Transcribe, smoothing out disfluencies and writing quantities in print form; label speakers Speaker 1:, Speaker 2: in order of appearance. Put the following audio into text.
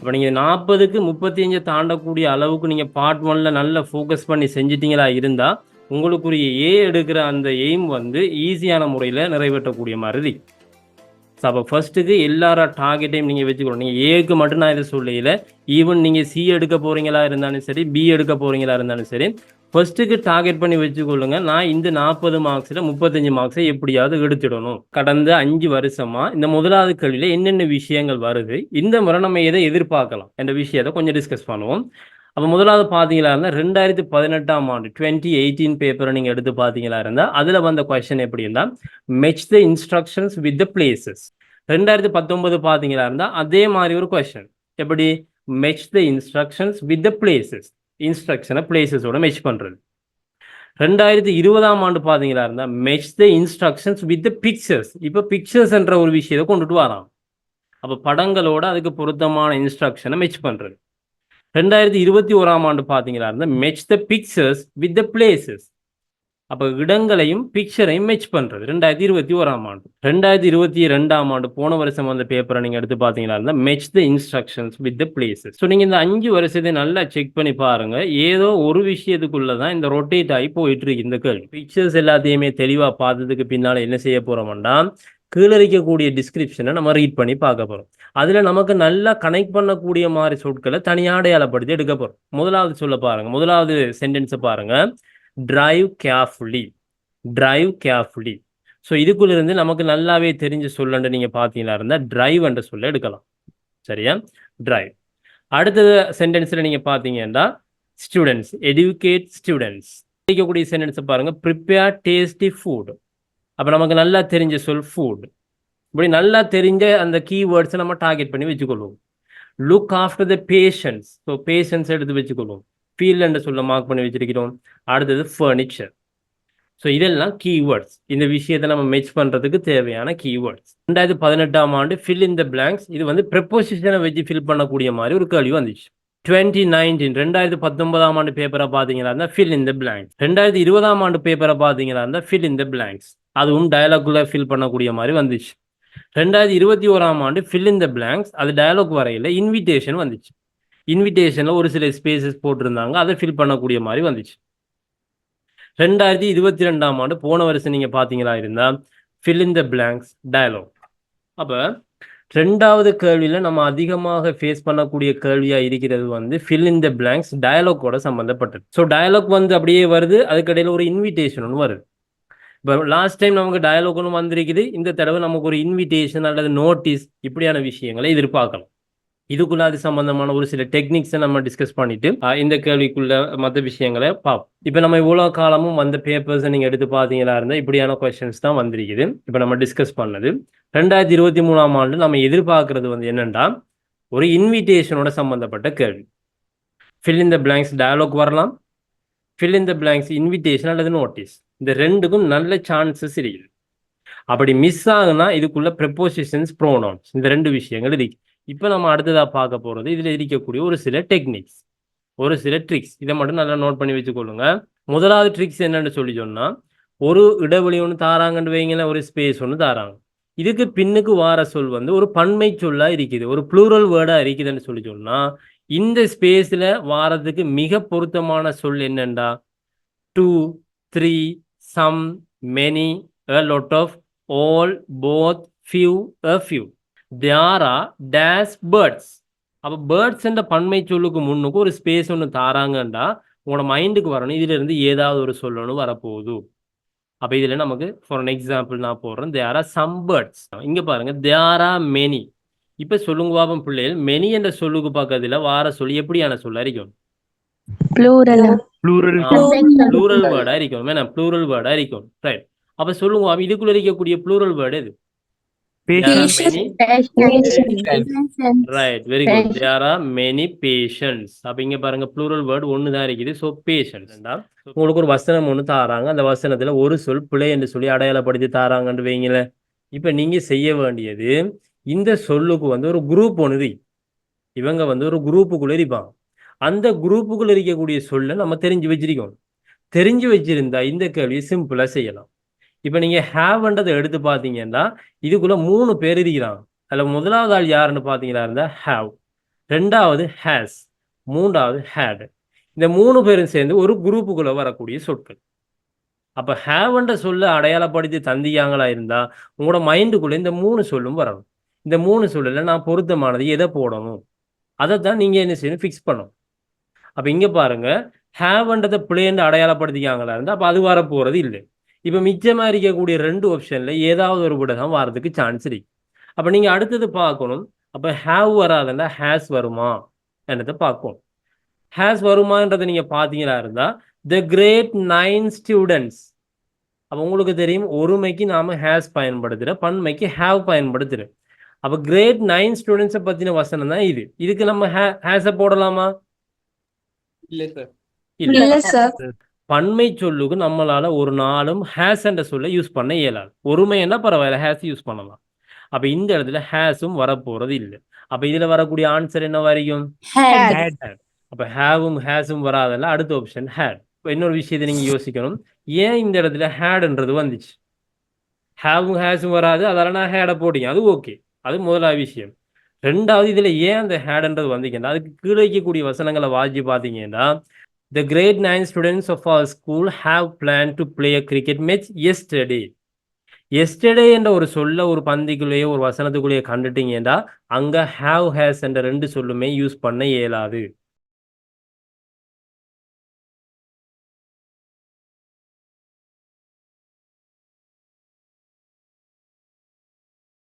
Speaker 1: அப்போ நீங்கள் 40க்கு 35 தாண்டக்கூடிய அளவுக்கு நீங்கள் பார்ட் 1ல நல்ல ஃபோக்கஸ் பண்ணி செஞ்சிட்டிங்களா இருந்தால் உங்களுக்குரிய எடுக்கிற அந்த எய்ம் வந்து ஈஸியான முறையில் நிறைவேற்றக்கூடிய மாதிரி. ஸோ அப்போ ஃபர்ஸ்ட்டுக்கு எல்லார டார்கெட்டையும் நீங்கள் வச்சுக்கணும். நீங்கள் ஏக்கு மட்டும் நான் இதை சொல்லல, ஈவன் நீங்கள் சி எடுக்க போகிறீங்களா இருந்தாலும் சரி, பி எடுக்க போகிறீங்களா இருந்தாலும் சரி, ஃபர்ஸ்ட்டுக்கு டார்கெட் பண்ணி வச்சுக்கொள்ளுங்க. நான் இந்த 40 மார்க்ஸில் 35 மார்க்ஸை எப்படியாவது எடுத்துடணும். கடந்த 5 வருஷமாக இந்த முதலாவது கேள்வியில் என்னென்ன விஷயங்கள் வருது, இந்த முறை நம்ம எதை எதிர்பார்க்கலாம் என்ற விஷயத்தை கொஞ்சம் டிஸ்கஸ் பண்ணுவோம். அப்போ முதலாவது பார்த்தீங்களா இருந்தால் 2018ஆம் ஆண்டு 2018 பேப்பரை நீங்கள் எடுத்து பார்த்தீங்களா இருந்தால் அதில் வந்த கொஸ்டின் எப்படி இருந்தால் match the instructions with the places. 2019 பார்த்தீங்களா இருந்தால் அதே மாதிரி ஒரு கொஸ்டின் எப்படி match the instructions with the places, இன்ஸ்ட்ரக்ஷனை பிளேசஸோட மெச் பண்ணுறது. 2020ஆம் ஆண்டு பார்த்தீங்களா இருந்தால் match the instructions with the pictures. இப்போ பிக்சர்ஸ் என்ற ஒரு விஷயத்தை கொண்டுட்டு வரான். அப்போ படங்களோட அதுக்கு பொருத்தமான இன்ஸ்ட்ரக்ஷனை மெச் பண்ணுறது. 2021ஆம் ஆண்டு பார்த்தீங்களா இருந்தால் match the pictures with the places. அப்போ இடங்களையும் பிக்சரையும் மெச் பண்ணுறது 2021ஆம் ஆண்டு. 2022ஆம் ஆண்டு போன வருஷம் வந்த பேப்பரை நீங்கள் எடுத்து பார்த்தீங்களா இருந்தால் match the instructions with the places. So நீங்கள் இந்த 5 வருஷத்தை நல்லா செக் பண்ணி பாருங்க. ஏதோ ஒரு விஷயத்துக்குள்ள தான் இந்த ரொட்டேட் ஆகி போயிட்டு இருக்கு இந்த கேள்வி. பிக்சர்ஸ் எல்லாத்தையுமே தெளிவாக பார்த்ததுக்கு பின்னால் என்ன செய்ய போகிறோம்னா கீழே இருக்கக்கூடிய டிஸ்கிரிப்ஷனை நம்ம ரீட் பண்ணி பார்க்க போகிறோம். அதில் நமக்கு நல்லா கனெக்ட் பண்ணக்கூடிய மாதிரி சொற்களை தனியாக அடையாளப்படுத்தி எடுக்க போகிறோம். முதலாவது சொல்ல பாருங்க, முதலாவது சென்டென்ஸை பாருங்க, drive carefully, drive carefully. So இதுக்குள்ளிருந்து நமக்கு நல்லாவே தெரிஞ்ச சொல்லண்டு நீங்கள் பார்த்தீங்களா இருந்தால் டிரைவ் என்ற சொல்ல எடுக்கலாம். சரியா, டிரைவ். அடுத்தது சென்டென்ஸில் நீங்கள் பார்த்தீங்கன்னா ஸ்டூடெண்ட்ஸ், எஜுகேட் ஸ்டூடெண்ட்ஸ். இருக்கக்கூடிய சென்டென்ஸை பாருங்க, ப்ரிப்பேர் டேஸ்டி ஃபுட். அப்போ நமக்கு நல்லா தெரிஞ்ச சொல் ஃபுட். இப்படி நல்லா தெரிஞ்ச அந்த கீவேர்ட்ஸை நம்ம டார்கெட் பண்ணி வச்சுக்கொள்வோம். Look after the patients. So patients எடுத்து வச்சுக்கொள்வோம். ஃபீல் என்ற சொல்ல மார்க் பண்ணி வச்சிருக்கிறோம். அடுத்தது ஃபர்னிச்சர். ஸோ இதெல்லாம் கீவேர்ட்ஸ். இந்த விஷயத்தை நம்ம மெச் பண்ணுறதுக்கு தேவையான கீவேர்ட்ஸ். 2018ஆம் ஆண்டு ஃபில் இன் த பிளாங்க்ஸ். இது வந்து ப்ரெப்போசிஷனை வச்சு ஃபில் பண்ணக்கூடிய மாதிரி ஒரு கேள்வி வந்துச்சு. 2019ஆம் ஆண்டு பேப்பரை பார்த்தீங்களா இருந்தால் ஃபில் இன் த பிளாங்க்ஸ். 2020ஆம் ஆண்டு பேப்பரை பார்த்தீங்களா இருந்தால் ஃபில் இன் த பிளாங்க்ஸ். அதுவும் டயலாக்குள்ள ஃபில் பண்ணக்கூடிய மாதிரி வந்துச்சு. 2021ஆம் ஆண்டு ஃபில் இன் த பிளாங்க்ஸ், அது டயலாக் வரையில் இன்விடேஷன் வந்துச்சு. இன்விடேஷனில் ஒரு சில ஸ்பேசஸ் போட்டிருந்தாங்க, அதை ஃபில் பண்ணக்கூடிய மாதிரி வந்துச்சு. 2022ஆம் ஆண்டு போன வருஷம் நீங்கள் பார்த்தீங்களா இருந்தால் fill in the blanks dialogue. அப்போ ரெண்டாவது கேள்வியில் நம்ம அதிகமாக ஃபேஸ் பண்ணக்கூடிய கேள்வியாக இருக்கிறது வந்து ஃபில் இன் த பிளாங்க்ஸ் டயலாக்கோட சம்மந்தப்பட்டது. ஸோ டயலாக் வந்து அப்படியே வருது, அதுக்கடையில் ஒரு இன்விடேஷன் ஒன்று வருது. இப்போ லாஸ்ட் டைம் நமக்கு டயலாக் ஒன்று வந்திருக்குது, இந்த தடவை நமக்கு ஒரு இன்விடேஷன் அல்லது நோட்டீஸ் இப்படியான விஷயங்களை எதிர்பார்க்கலாம். இதுக்குள்ள அது சம்பந்தமான ஒரு சில டெக்னிக்ஸை நம்ம டிஸ்கஸ் பண்ணிட்டு இந்த கேள்விக்குள்ள மற்ற விஷயங்களை பார்ப்போம். இப்போ நம்ம இவ்வளோ காலமும் வந்த பேப்பர்ஸை நீங்கள் எடுத்து பார்த்தீங்களா இருந்தால் இப்படியான கொஸ்டின்ஸ் தான் வந்திருக்குது. இப்போ நம்ம டிஸ்கஸ் பண்ணது 2023ஆம் ஆண்டு நம்ம எதிர்பார்க்கறது வந்து என்னென்னா ஒரு இன்விடேஷனோட சம்பந்தப்பட்ட கேள்வி. Fill in the blanks dialogue வரலாம், fill in the blanks invitation அல்லது நோட்டீஸ். இந்த ரெண்டுக்கும் நல்ல சான்சஸ் இருக்குது. அப்படி மிஸ் ஆகுனா இதுக்குள்ள ப்ரெப்போசிஷன்ஸ், ப்ரோனவுன்ஸ், இந்த ரெண்டு விஷயங்கள் இருக்கு. இப்போ நம்ம அடுத்ததாக பார்க்க போகிறது இதில் இருக்கக்கூடிய ஒரு சில டெக்னிக்ஸ், ஒரு சில ட்ரிக்ஸ். இதை மட்டும் நல்லா நோட் பண்ணி வச்சுக்கொள்ளுங்க. முதலாவது ட்ரிக்ஸ் என்னன்னு சொல்லி சொன்னால், ஒரு இடைவெளி ஒன்று தாராங்கன்னு வைங்களேன், ஒரு ஸ்பேஸ் ஒன்று தாராங்க. இதுக்கு பின்னுக்கு வார சொல் வந்து ஒரு பன்மை சொல்லா இருக்குது, ஒரு ப்ளூரல் வேர்டாக இருக்குதுன்னு சொல்லி சொன்னால் இந்த ஸ்பேஸில் வாரத்துக்கு மிக பொருத்தமான சொல் என்னண்டா 2, 3, some, many, a lot of, all, both, few, a few. There are dash birds. அப்போ பேர்ட்ஸ் என்ற பன்மை சொல்லுக்கு முன்னுக்கு ஒரு ஸ்பேஸ் ஒன்று தாராங்கண்டா உங்களோட மைண்டுக்கு வரணும் இதிலிருந்து ஏதாவது ஒரு சொல்லணும் வரப்போகுது. அப்போ இதில் நமக்கு ஃபார் அன் எக்ஸாம்பிள் நான் போடுறேன், there are some birds. இங்கே பாருங்க, there are many. இப்போ சொல்லுங்க பாப்போம் பிள்ளைகள், மெனி என்ற சொல்லுக்கு பக்கத்தில் வார சொல்லி எப்படியான சொல்ல இருக்கும்? ப்ளூரல் வேர்டா இருக்கும். வேணா ப்ளூரல் வேர்டா இருக்கும். ரைட். அப்ப சொல்லுங்க, இதுக்குள்ள இருக்கக்கூடிய ப்ளூரல் வேர்டு எது? Right, very good. there are many patients. அப்ப இங்க பாருங்க ப்ளூரல் வேர்டு ஒன்று தான் இருக்குது. So patience. உங்களுக்கு ஒரு வசனம் ஒன்று தாராங்க, அந்த வசனத்துல ஒரு சொல் பிழை என்று சொல்லி அடையாளப்படுத்தி தாராங்கன்னு வைங்கள. இப்ப நீங்க செய்ய வேண்டியது இந்த சொல்லுக்கு வந்து ஒரு குரூப் ஒன்று, இவங்க வந்து ஒரு குரூப்புக்குள்ள இருப்பாங்க. அந்த குரூப்புக்குள்ள இருக்கக்கூடிய சொல்ல நம்ம தெரிஞ்சு வச்சிருக்கோம். தெரிஞ்சு வச்சிருந்தா இந்த கேள்வியை சிம்பிளா செய்யலாம். இப்போ நீங்க ஹேவ்ன்றதை எடுத்து பார்த்தீங்கன்னா இதுக்குள்ள 3 பேர் இருக்கிறாங்க. அதில் முதலாவது ஆள் யாருன்னு பார்த்தீங்களா இருந்தா ஹேவ். ரெண்டாவது ஹேஸ், மூன்றாவது ஹேட். இந்த 3 பேரும் சேர்ந்து ஒரு குரூப்புக்குள்ள வரக்கூடிய சொற்கள். அப்ப ஹேவ்ன்ற சொல்ல அடையாளப்படுத்தி தந்தீங்களா இருந்தா, உங்களோட மைண்டுக்குள்ள இந்த 3 சொல்லும் வரணும். இந்த 3 சொல்லுல நான் பொருத்தமானது எத போடணும்? அதத்தான் நீங்க என்ன செய்யணும்? ஃபிக்ஸ் பண்ணணும். அப்ப இங்க பாருங்க, ஹேவ்ன்றத பிளேன்னு அடையாளப்படுத்திக்காங்களா இருந்தா, அப்ப அது வரப்போறது இல்ல. இப்ப மிச்சமா இருக்கக்கூடிய 2 ஆப்ஷன்ல ஏதாவது ஒரு விட தான் வாரதுக்கு சான்ஸ் இருக்கு. அப்ப நீங்க அடுத்தது பார்க்கணும். அப்ப ஹேவ் வராதுன்னா ஹேஸ் வருமா? என்றத பார்க்கணும். ஹேஸ் வருமான்றத நீங்க பார்த்தீங்களா இருந்தா, தி கிரேட் 9 ஸ்டூடண்ட்ஸ். அப்ப உங்களுக்கு தெரியும் ஒருமைக்கு நாம ஹேஸ் பயன்படுத்துறோம், பன்மைக்கு ஹேவ் பயன்படுத்துறோம். அப்ப கிரேட் 9 ஸ்டூடண்ட்ஸ பத்தின வசனம் தான் இது. இதுக்கு நம்ம ஹேஸ போடலாமா?
Speaker 2: இல்ல சார்.
Speaker 1: இல்ல.
Speaker 3: இல்ல சார்.
Speaker 1: பன்மை சொல்லுக்கு நம்மளால ஒரு நாளும் ஹேஸ் என்ற சொல்ல யூஸ் பண்ண இயலாது. ஒருமைன்னா பரவாயில்ல, ஹேஸ் யூஸ் பண்ணலாம். அப்ப இந்த இடத்துல ஹேஸும் வரப்போறது இல்ல. அப்ப இதுல வரக்கூடிய ஆன்சர் என்ன வரையும்?
Speaker 3: Had.
Speaker 1: Had. அப்ப ஹேவும் ஹேஸும் வராதல்ல, அடுத்த ஆப்ஷன் ஹேட். இப்ப இன்னொரு விஷயத்தை நீங்க யோசிக்கணும். ஏன் இந்த இடத்துல ஹேட்ன்றது வந்துச்சு? ஹேவும் ஹேஸும் வராது, அதனால நான் ஹேட போட்டீங்க. அது ஓகே. அது முதலாவது விஷயம். ரெண்டாவது இதுல ஏன் அந்த ஹேட்ன்றது வந்துச்சுன்னா, அதுக்கு கீழே இருக்கக்கூடிய வசனங்களை வாசி பார்த்தீங்கன்னா, the grade 9 students of our school have planned to play a cricket match yesterday. Yesterday என்ற ஒரு சொல்ல ஒரு பந்திக்குள்ளேயே ஒரு வசனத்துக்குள்ளேயே கண்டுட்டீங்கன்னா, அங்க ஹேவ் ஹேஸ் என்ற 2 சொல்லுமே யூஸ் பண்ண இயலாது.